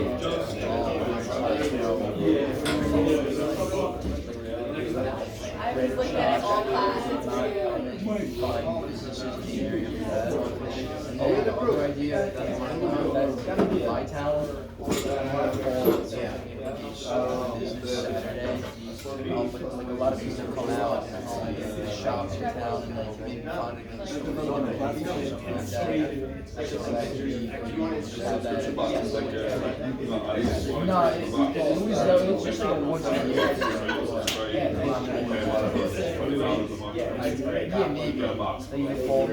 I was looking at it all classes. find businesses in the area for that. And then the other idea that's gotta be my talent. Business Saturday. Like a lot of people come out and shops in town and like maybe find no, it's just like a once a year. Yeah, maybe. Like the fall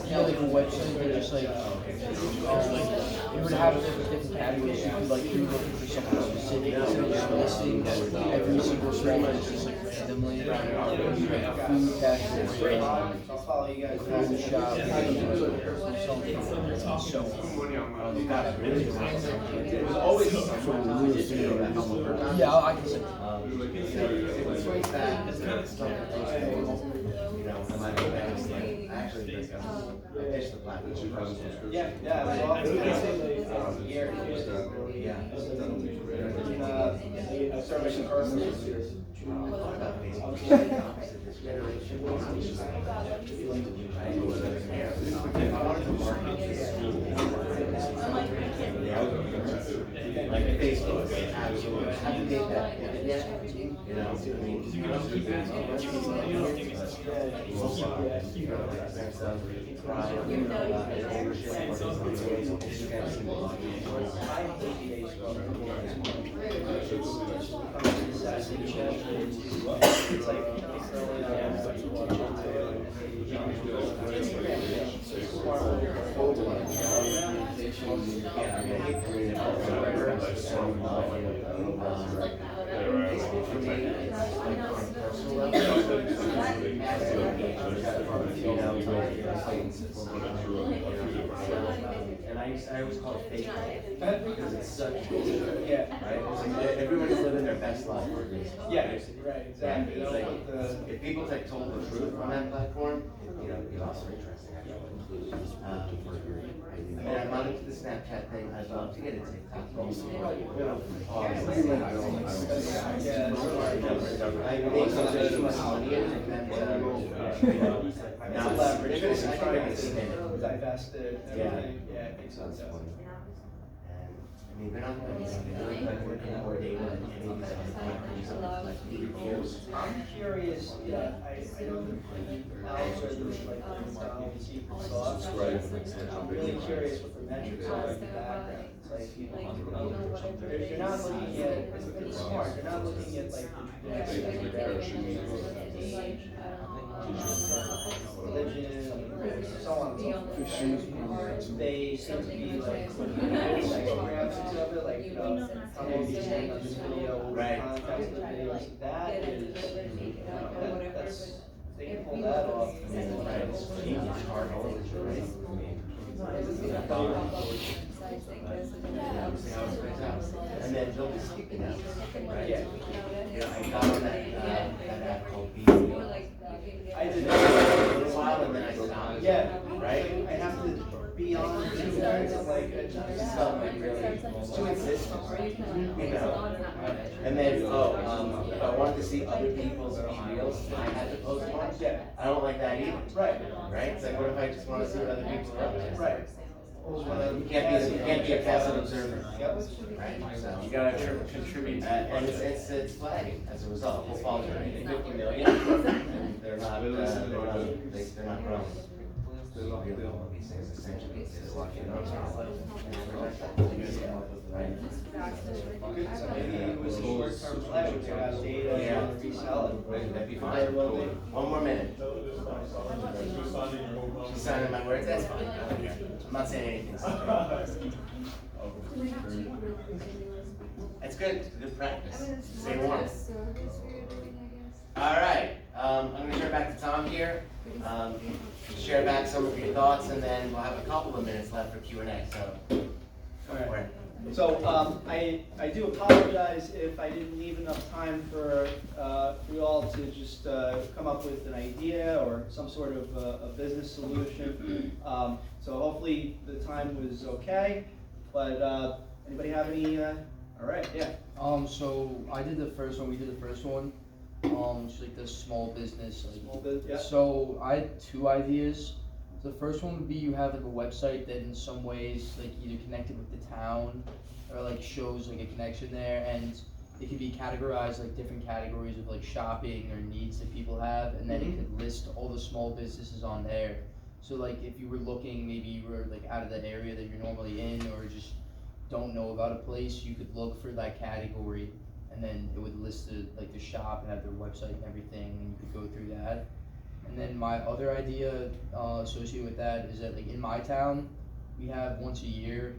yeah, like a website that just like it would have different categories. You could like be looking for something specific instead of just listing every single stream. It's just like randomly food categories, I'll follow you guys. food shop, something, so There's always yeah, I can say. Like Facebook, absolutely. Haven't made that point yet. You know, I mean, you don't keep it. and I always call it fake life, because it's such, Yeah. right? It's like everybody's living their best life for a reason. Yeah, right? right, exactly. It's like, if people like told the truth on that platform, you know, it'd be also interesting actually. I mean, I'm not into the Snapchat thing, I'd love to get a TikTok. I think so there's too much money in it, and, you know, now it's, I think they're gonna spin it. Divested, everything, yeah, it makes sense. And, I mean, they're not, like, working more data than any of these other companies over like years. I'm curious, yeah, I know that Alex or there's like McDonald's secret sauce. I'm really curious what the metrics are in the background. It's like, you know, you're not looking at, it's smart, you're not looking at like the age, religion, so on and so forth. They seem to be like, psychographics of it, like, you know, how many of you saying on this video, Right. context of the videos, that is, that's, they can pull that off. I mean, right, it's genius, hard knowledge, right? I mean, see how it plays out. And then they'll just keep it out, right? Yeah. You know, I got on that app called Beat. I did For a little while and then I stopped. Yeah. Right? I have to be on two minutes, like, Stuff like really, it's too existent, you know? And then, if I wanted to see other people's reels, I had to post one. Yeah. I don't like that either. Right. Right? It's like, what if I just wanna see what other people are up to? Right. You can't be a passive observer. Yep. Right? So, You gotta contribute to the and it's flagging as a result. We'll fall through 50 million, and they're not growing. These things essentially exist. Right? So maybe it was a short-term pleasure to have data and resell it. That'd be fine. One more minute. She's signing my words, that's fine. I'm not saying anything. That's good, it's good practice. Stay warm. All right, I'm gonna turn back to Tom here. Share back some of your thoughts, and then we'll have a couple of minutes left for Q&A, so. All right. So, I do apologize if I didn't leave enough time for you all to just come up with an idea or some sort of a business solution. So hopefully the time was okay, but anybody have any, all right, yeah. So I did the first one, we did the first one, just like the small business, like. Small bit, yeah. So I had two ideas. The first one would be you have like a website that in some ways like either connected with the town or like shows like a connection there, and it could be categorized like different categories of like shopping or needs that people have, and then it could list all the small businesses on there. So like if you were looking, maybe you were like out of the area that you're normally in or just don't know about a place, you could look for that category, and then it would list the shop and have their website and everything, and you could go through that. And then my other idea associated with that is that like in my town, we have once a year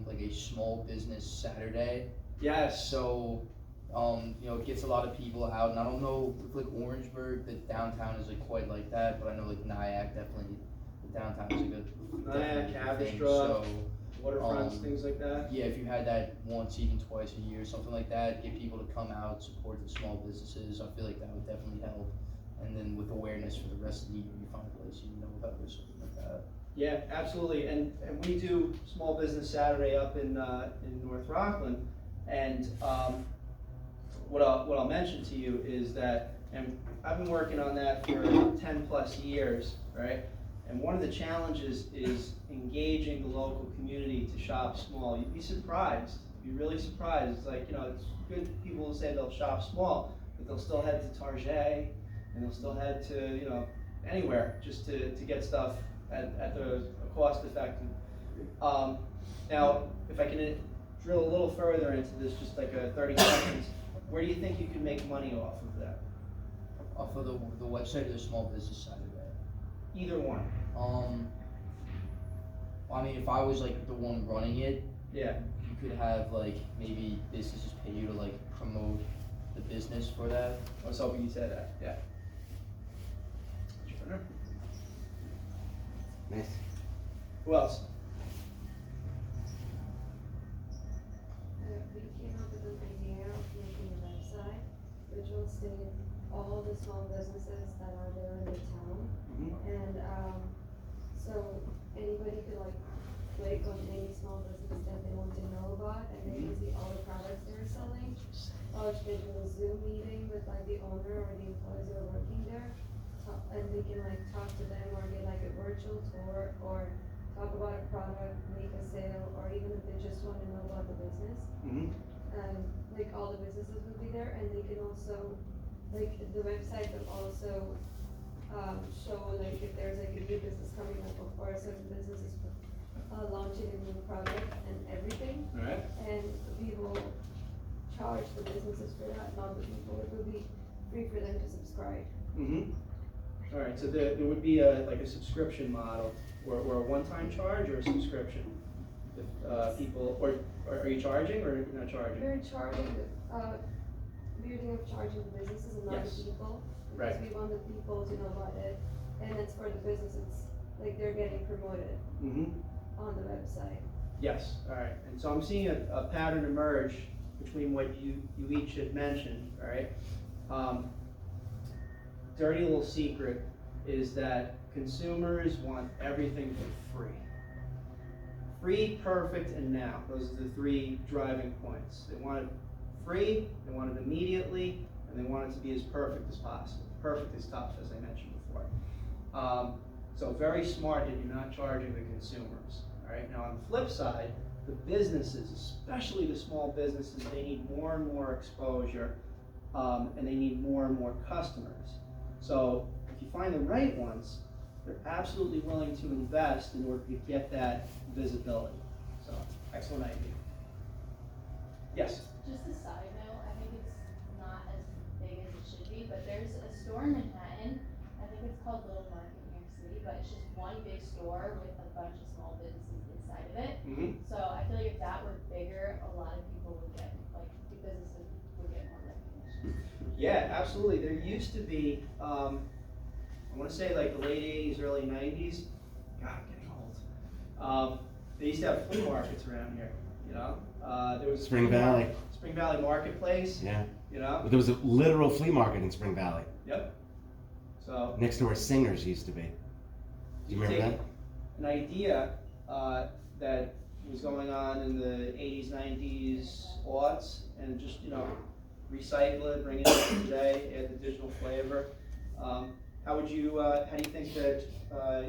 like a small business Saturday. Yes. So you know, it gets a lot of people out, and I don't know if like Orangeburg, the downtown is like quite like that, but I know like Nyack definitely, the downtown is a good Nyack, thing. Cavendish, So waterfronts, things like that. yeah, if you had that once, even twice a year, something like that, get people to come out, support the small businesses, I feel like that would definitely help. And then with awareness for the rest of the year, you find a place you know about or something like that. Yeah, absolutely, and we do Small Business Saturday up in North Rockland, and what I'll mention to you is that, and I've been working on that for 10 plus years, right? And one of the challenges is engaging the local community to shop small. You'd be surprised, you'd be really surprised. It's like, you know, it's good people will say they'll shop small, but they'll still head to Target, and they'll still head to, you know, anywhere just to get stuff at the cost effective. Now, if I can drill a little further into this, just like 30 seconds, where do you think you can make money off of that? Off of the website or the Small Business Saturday? Either one. I mean, if I was like the one running it, Yeah. you could have like maybe businesses pay you to like promote the business for that. I was hoping you said that, yeah. Entrepreneur. Nice. Who else? listing all the small businesses that are there in the town. Mhm. And, so anybody could like click on any small business that they want to know about, and they can see all the products they're selling. Or schedule a Zoom meeting with like the owner or the employees who are working there, and they can like talk to them or get like a virtual tour or talk about a product, make a sale, or even if they just want to know about the business. Mhm. Like all the businesses will be there, and they can also, like the website will also show like if there's like a new business coming up or a certain business is launching a new product and everything. Alright. And we will charge the businesses for that, not the people. It will be free for them to subscribe. Mm-hmm. Alright, so there would be like a subscription model, or a one-time charge or a subscription? If people, or are you charging or you're not charging? We're charging, we're thinking of charging the businesses and not Yes. the people. Right. Because we want the people to know about it, and it's for the businesses, like they're getting promoted Mm-hmm. on the website. Yes, alright, and so I'm seeing a pattern emerge between what you each had mentioned, alright? Dirty little secret is that consumers want everything for free. Free, perfect, and now. Those are the three driving points. They want it free, they want it immediately, and they want it to be as perfect as possible. Perfect is tough, as I mentioned before. So very smart that you're not charging the consumers. All right. Now on the flip side, the businesses, especially the small businesses, they need more and more exposure, and they need more and more customers. So if you find the right ones, they're absolutely willing to invest in order to get that visibility. So excellent idea. Yes. Just a side note, I think it's not as big as it should be, but there's a store in Manhattan, I think it's called Little Market in New York City, but it's just one big store with a bunch of small businesses inside of it. Mm-hmm. So I feel like if that were bigger, a lot of people would get, like, the businesses would get more recognition. Yeah, absolutely. There used to be, I want to say like the late 80s, early 90s. God, I'm getting old. They used to have flea markets around here, you know? There was Spring Valley. Spring Valley Marketplace, Yeah. you know? There was a literal flea market in Spring Valley, Yep. So, next to where Singers used to be. Do you remember take that? an idea that was going on in the 80s, 90s, aughts, and just, you know, recycle it, bring it in today, add the digital flavor. How do you think that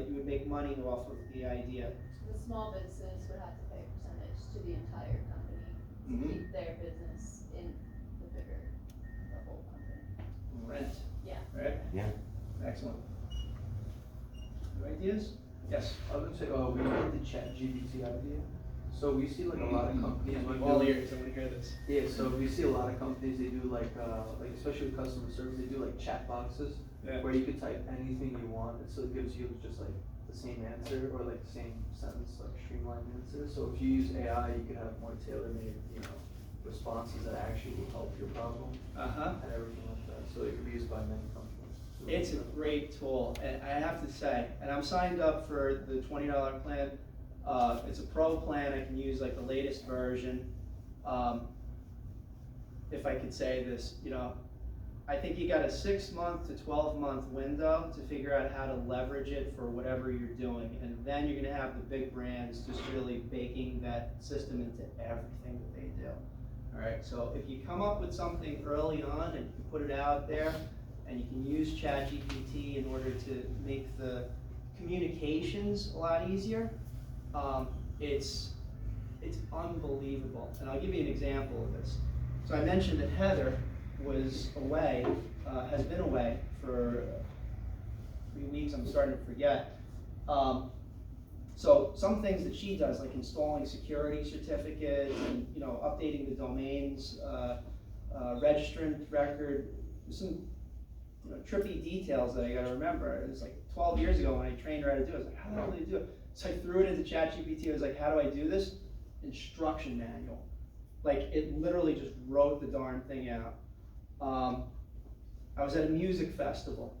you would make money off of the idea? The small business would have to pay a percentage to the entire company to Mhm. keep their business in the whole company. Rent. Yeah. Right? Yeah. Excellent. Other ideas? Yes. I was gonna say, we did the ChatGPT idea. So we see like a lot of companies when All doing- ears, I want to hear this. Yeah, so we see a lot of companies, they do like especially with customer service, they do like chat boxes Yeah. where you could type anything you want, and so it gives you just like the same answer or like the same sentence, like streamlined answer. So if you use AI, you could have more tailor-made, you know, responses that actually will help your problem Uh-huh. and everything like that. So it could be used by many companies. It's a great tool, and I have to say, and I'm signed up for the $20 plan. It's a pro plan, I can use like the latest version. If I could say this, you know, I think you got a 6-month to 12-month window to figure out how to leverage it for whatever you're doing, and then you're gonna have the big brands just really baking that system into everything that they do. All right, so if you come up with something early on and you put it out there, and you can use ChatGPT in order to make the communications a lot easier, it's unbelievable. And I'll give you an example of this. So I mentioned that Heather was away, has been away for 3 weeks, I'm starting to forget. So some things that she does, like installing security certificates and, you know, updating the domains, registrant record, there's some, you know, trippy details that I gotta remember. It was like 12 years ago when I trained her how to do it. I was like, how the hell do you do it? So I threw it into ChatGPT. I was like, how do I do this? Instruction manual. Like, it literally just wrote the darn thing out. I was at a music festival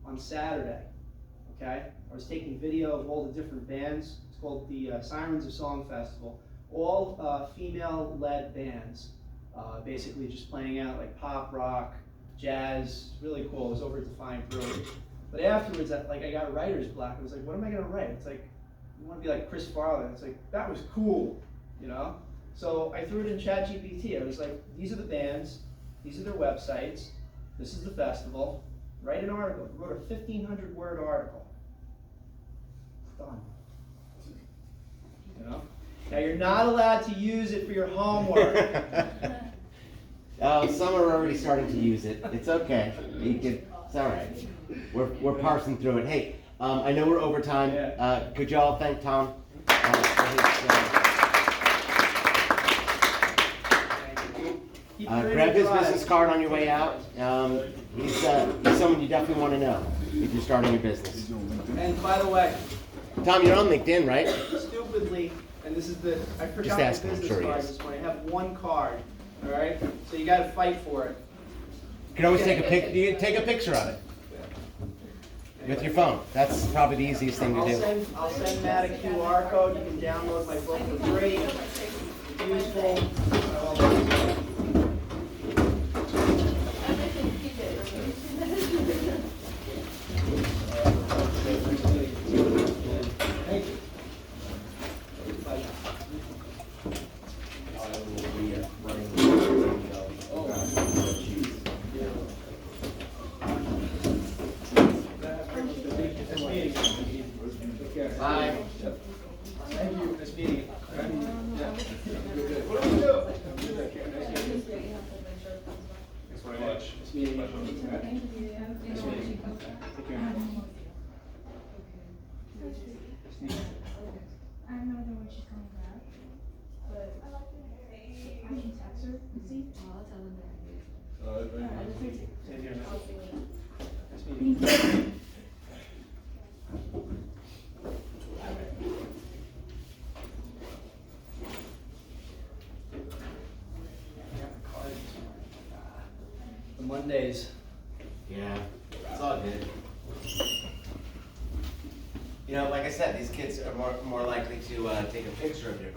on Saturday, okay? I was taking video of all the different bands. It's called the Sirens of Song Festival. All female-led bands, basically just playing out like pop, rock, jazz, really cool. It was over at Defiant Brewery. But afterwards, I got writer's block. I was like, what am I gonna write? It's like, you wanna be like Chris Farley. It's like, that was cool, you know? So I threw it in ChatGPT. I was like, these are the bands, these are their websites, this is the festival. Write an article. I wrote a 1,500 word article. Done. You know? Now you're not allowed to use it for your homework. Some are already starting to use it. It's okay. It's all right. We're parsing through it. Hey, I know we're over time. Could y'all thank Tom? Grab his business card on your way out. He's someone you definitely want to know if you're starting your business. And by the way, Tom, you're on LinkedIn, right? stupidly, and this is I Just forgot my ask him, I'm business sure he card is. this morning. I have one card, all right? So you gotta fight for it. You can always take a picture of it with your phone. That's probably the easiest thing to do. I'll send Matt a QR code. You can download my book for free. Useful. Thank you. Bye. Thank you. Nice meeting you. Thanks very much. Nice meeting you. Take care. I have no idea when she's coming back, but I can text her and see. I'll tell them that. Same here, man. I'll see you. Nice meeting you. The Mondays. Yeah, it's all good. You know, like I said, these kids are more likely to take a picture of your car.